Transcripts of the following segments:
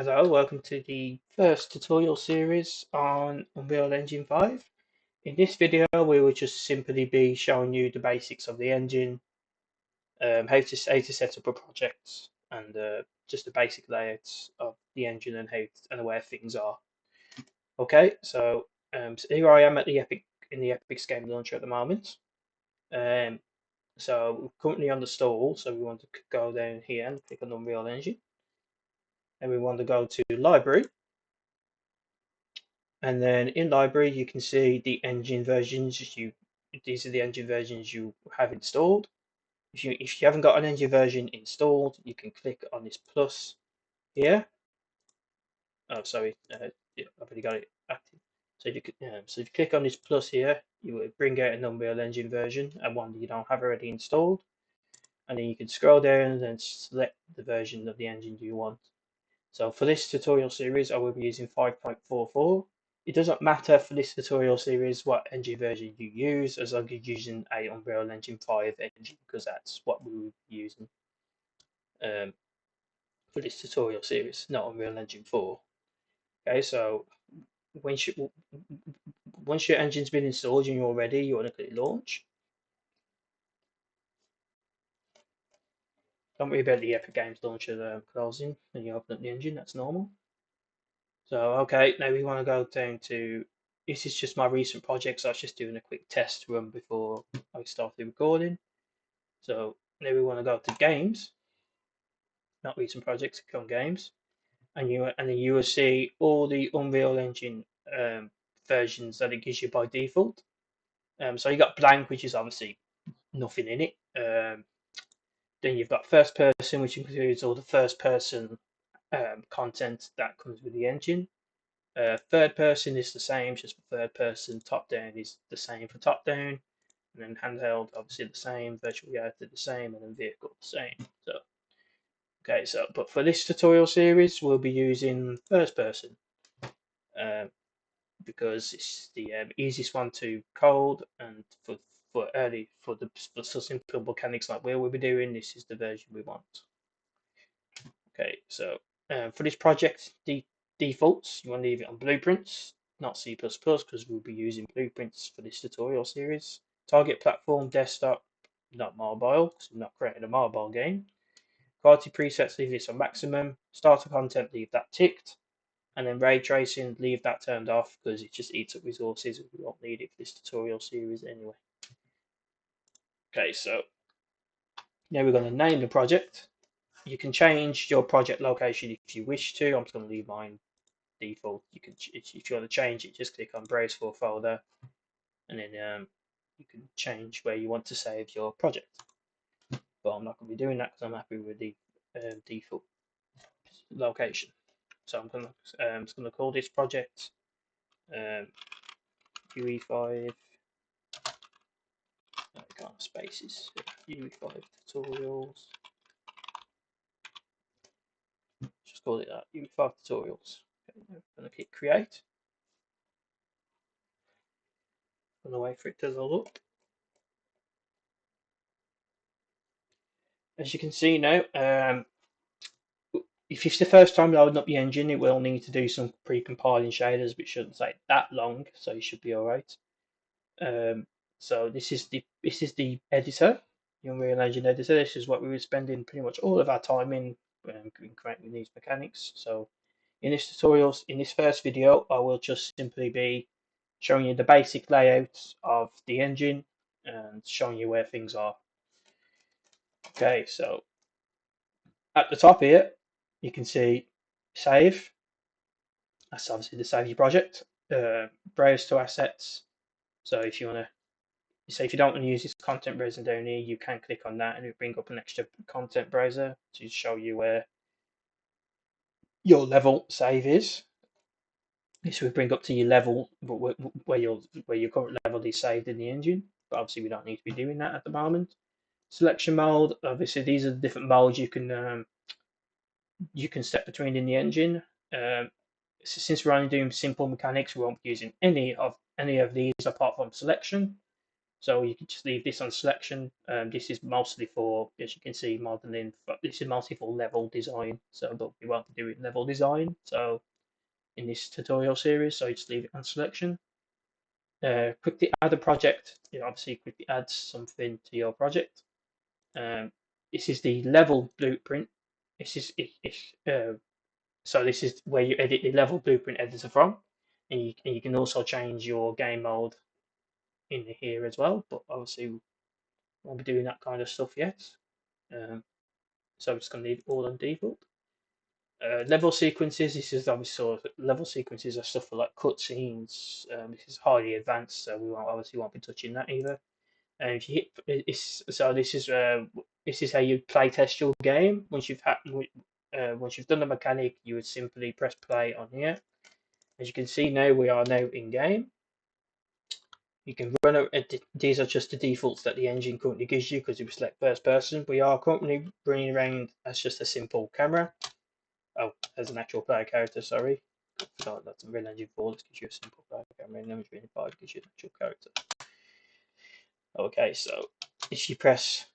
Hello, welcome to the first tutorial series on Unreal Engine 5. In this video, we will just simply be showing you the basics of the engine, how to set up a project, and just the basic layouts of the engine and and where things are. Okay, so here I am at the Epic Game Launcher at the moment. Um, so we're currently on the stall, so we want to go down here and click on Unreal Engine, and we want to go to Library. And then in library, you can see the engine versions. These are the engine versions you have installed. If you haven't got an engine version installed, you can click on this plus here. Oh, sorry, yeah, I've already got it active. So if you click on this plus here, you will bring out an Unreal Engine version and one that you don't have already installed. And then you can scroll down and select the version of the engine you want. So for this tutorial series, I will be using 5.44. It doesn't matter for this tutorial series what engine version you use, as long as you're using a Unreal Engine 5 engine, because that's what we will be using um, for this tutorial series, not Unreal Engine 4. Okay, so once, once your engine's been installed and you're ready, you want to click launch. Don't worry about the Epic Games Launcher closing when you open up the engine, that's normal. So, okay, now we want to go down to, this is just my recent project, so I was just doing a quick test run before I start the recording. So now we want to go to games, not recent projects, click on games, and then you will see all the Unreal Engine versions that it gives you by default. So you got blank, which is obviously nothing in it. Then you've got first person, which includes all the first person content that comes with the engine. Third person is the same, just for third person. Top down is the same for top down. And then handheld, obviously the same. Virtual reality, the same. And then vehicle, the same. So, okay, so, but for this tutorial series, we'll be using first person because it's the easiest one to code, and for so simple mechanics like we'll be doing, this is the version we want. Okay, so for this project, the defaults, you want to leave it on blueprints, not C++, because we'll be using blueprints for this tutorial series. Target platform, desktop, not mobile, because we're not creating a mobile game. Quality presets, leave this on maximum. Starter content, leave that ticked. And then ray tracing, leave that turned off, because it just eats up resources and we won't need it for this tutorial series anyway. Okay, so now we're going to name the project. You can change your project location if you wish to. I'm just going to leave mine default. You can, if you want to change it, just click on browse for folder, and then you can change where you want to save your project. But I'm not going to be doing that because I'm happy with the default location. So I'm just going to call this project UE5. Spaces. UE5 tutorials. Just call it that. UE5 tutorials. Okay, I'm going to click create. I'm going to wait for it to load up. As you can see now, if it's the first time loading up the engine, it will need to do some pre-compiling shaders, which shouldn't take that long, so you should be all right. So this is the editor, the Unreal Engine editor. This is what we were spending pretty much all of our time in creating these mechanics. So in this tutorial, in this first video, I will just simply be showing you the basic layouts of the engine and showing you where things are. Okay, so at the top here, you can see save. That's obviously the save your project. Browse to assets. So if you want to, say if you don't want to use this content browser down here, you can click on that and it'll bring up an extra content browser to show you where your level save is. This will bring up to your level where your current level is saved in the engine. But obviously we don't need to be doing that at the moment. Selection mode. Obviously these are the different modes you can step between in the engine. Since we're only doing simple mechanics, we won't be using any of these apart from selection. So you can just leave this on selection. This is mostly for, as you can see, modeling. This is mostly for level design. So but we want to do it level design. So in this tutorial series, so you just leave it on selection. Quickly add a project. You obviously quickly add something to your project. This is the level blueprint. This is so this is where you edit the level blueprint editor from, and you can also change your game mode in here as well. But obviously, we won't be doing that kind of stuff yet. Um, so I'm just going to leave it all on default. Level sequences. This is obviously sort of level sequences are stuff for like cutscenes. This is highly advanced, so we won't obviously won't be touching that either. And if you hit, so this is how you play test your game. Once you've done the mechanic, you would simply press play on here. As you can see now, we are now in game. You can run these are just the defaults that the engine currently gives you because you select first person. We are currently running around as just a simple camera. Oh, as an actual player character, sorry. So that's Real Engine 4, this gives you a simple player camera, and Unreal Engine 5 gives you an actual character. Okay, so if you press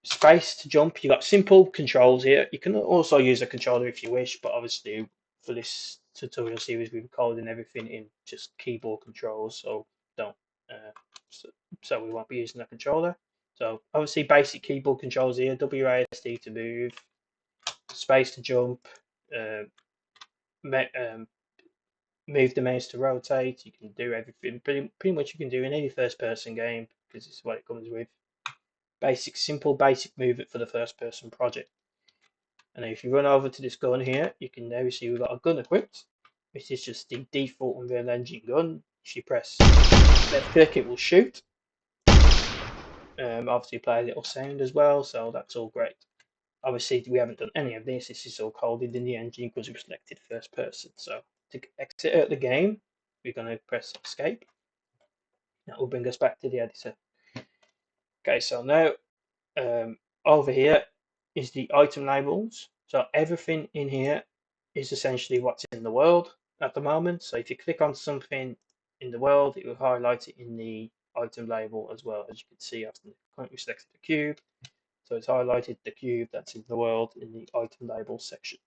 space to jump, you've got simple controls here. You can also use a controller if you wish, but obviously for this tutorial series, we're recording everything in just keyboard controls, so don't. Uh, so we won't be using a controller. So obviously basic keyboard controls here: WASD to move, space to jump, uh, move the mouse to rotate. You can do everything. Pretty much you can do in any first-person game because this is what it comes with. Simple basic movement for the first-person project. And if you run over to this gun here, you can now see we've got a gun equipped, which is just the default Unreal Engine gun. If you press left click, it will shoot. Obviously, play a little sound as well, so that's all great. Obviously, we haven't done any of this. This is all coded in the engine because we've selected first person. So to exit out the game, we're going to press escape. That will bring us back to the editor. Okay, so now over here is the item labels. So everything in here is essentially what's in the world at the moment. So if you click on something in the world, it will highlight it in the item label as well. As you can see, I've currently selected the cube. So it's highlighted the cube that's in the world in the item label section.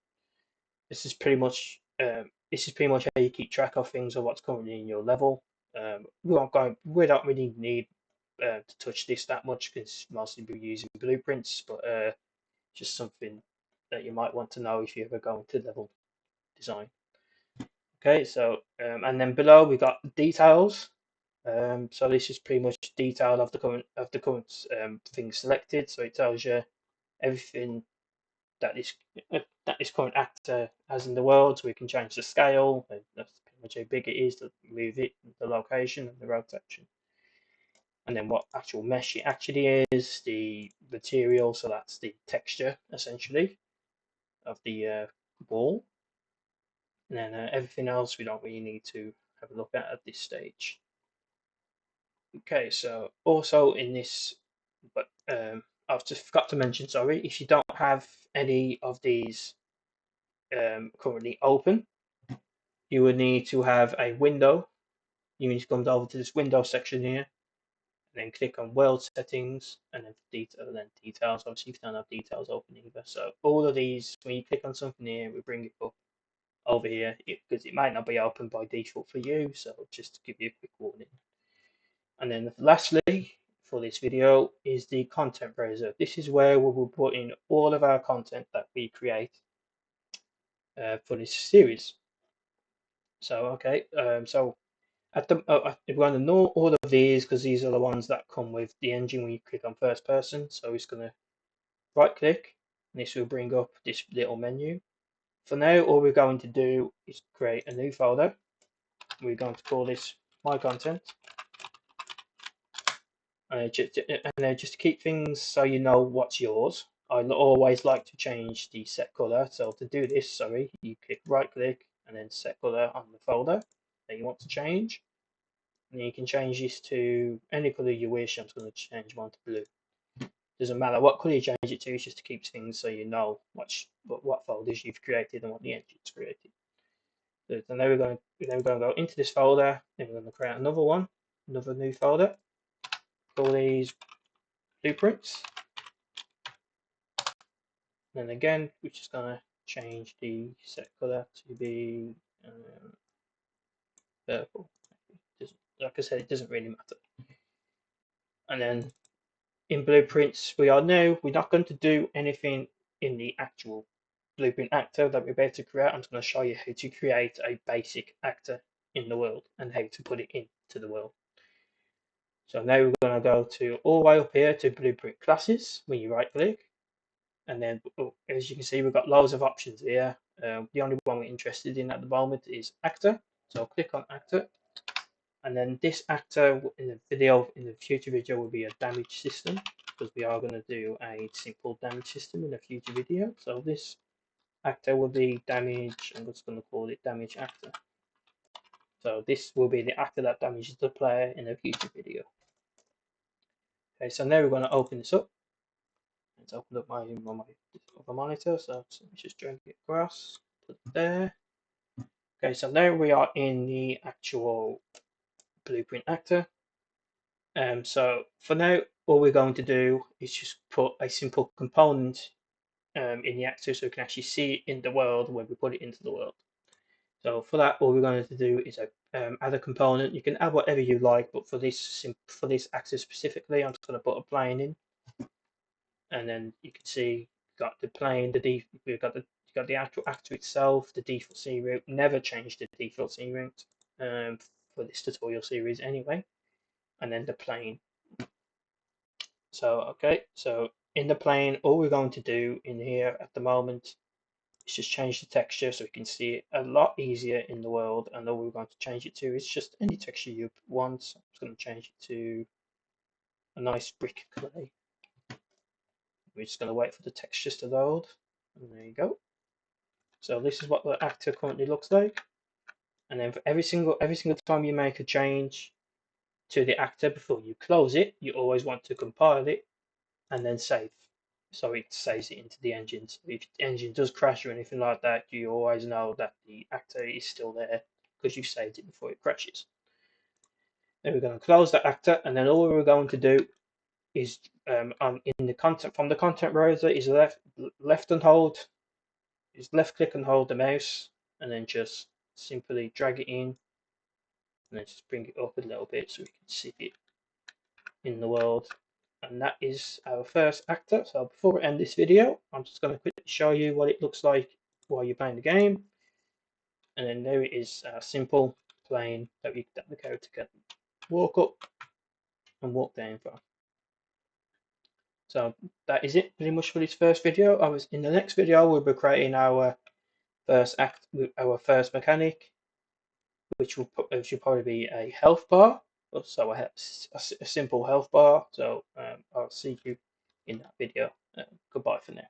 This is pretty much how you keep track of things or what's currently in your level. We don't really need to touch this that much because mostly we're using blueprints, but just something that you might want to know if you ever go into level design. Okay, so and then below we got details. So this is pretty much detail of the current thing selected. So it tells you everything that this current actor has in the world. So we can change the scale. That's pretty much how big it is, to move it, the location, and the rotation. And then what actual mesh it actually is, the material. So that's the texture essentially of the wall. And then everything else we don't really need to have a look at this stage. Okay, so also in this, but I've just forgot to mention, sorry, if you don't have any of these currently open, you would need to have a window. You need to come over to this window section here, and then click on world settings, and then details. Obviously, if you don't have details open either. So all of these, when you click on something here, we bring it up over here because it might not be open by default for you. So just to give you a quick warning. And then lastly, for this video is the content browser. This is where we will put in all of our content that we create for this series. So okay, so we're going to know all of these because these are the ones that come with the engine when you click on first person. So it's going to right click, and this will bring up this little menu. For now, all we're going to do is create a new folder. We're going to call this my content. Just to keep things so you know what's yours, I always like to change the set color. So to do this, sorry, you click right click and then set color on the folder that you want to change. And you can change this to any color you wish. I'm just going to change one to blue. Doesn't matter what color you change it to, it's just to keep things so you know what folders you've created and what the engine's created. So now we're going to go into this folder, and we're going to create another one, another new folder. call these blueprints. Then again, we're just gonna change the set color to be purple. Like I said, it doesn't really matter. And then in blueprints, we're not going to do anything in the actual blueprint actor that we're about to create. I'm just going to show you how to create a basic actor in the world and how to put it into the world. So now we're going to go to all the way up here to blueprint classes when you right click. And then, as you can see, we've got loads of options here. The only one we're interested in at the moment is actor. So I'll click on actor. And then this actor in the future video will be a damage system, because we are going to do a simple damage system in a future video. So this actor will be damage. I'm just going to call it damage actor. So this will be the actor that damages the player in a future video. Okay, so now we're going to open this up. Let's open up my other monitor. So let me just drag it across, put it there. Okay, so now we are in the actual blueprint actor. So for now, all we're going to do is just put a simple component in the actor so we can actually see it in the world when we put it into the world. So for that, all we're going to do is add a component. You can add whatever you like, but for this actor specifically, I'm just going to put a plane in, and then you can see got the plane, we've got the actual actor itself, the default scene route. Never change the default scene route for this tutorial series anyway, and then the plane. So okay, so in the plane, all we're going to do in here at the moment is just change the texture so we can see it a lot easier in the world. And all we're going to change it to is just any texture you want. So I'm just going to change it to a nice brick clay. We're just going to wait for the textures to load, and there you go. So this is what the actor currently looks like. And then for every single time you make a change to the actor before you close it, you always want to compile it and then save, so it saves it into the engine. So if the engine does crash or anything like that, you always know that the actor is still there because you saved it before it crashes. Then we're going to close that actor, and then all we're going to do is in the content from the content browser is left click and hold the mouse, and then just simply drag it in, and then just bring it up a little bit so we can see it in the world. And that is our first actor. So before we end this video, I'm just going to quickly show you what it looks like while you're playing the game. And then there it is, a simple plane that the character can walk up and walk down from. So that is it pretty much for this first video. In the next video we'll be creating our first mechanic, which will probably be a health bar. So a simple health bar. So I'll see you in that video. Goodbye for now.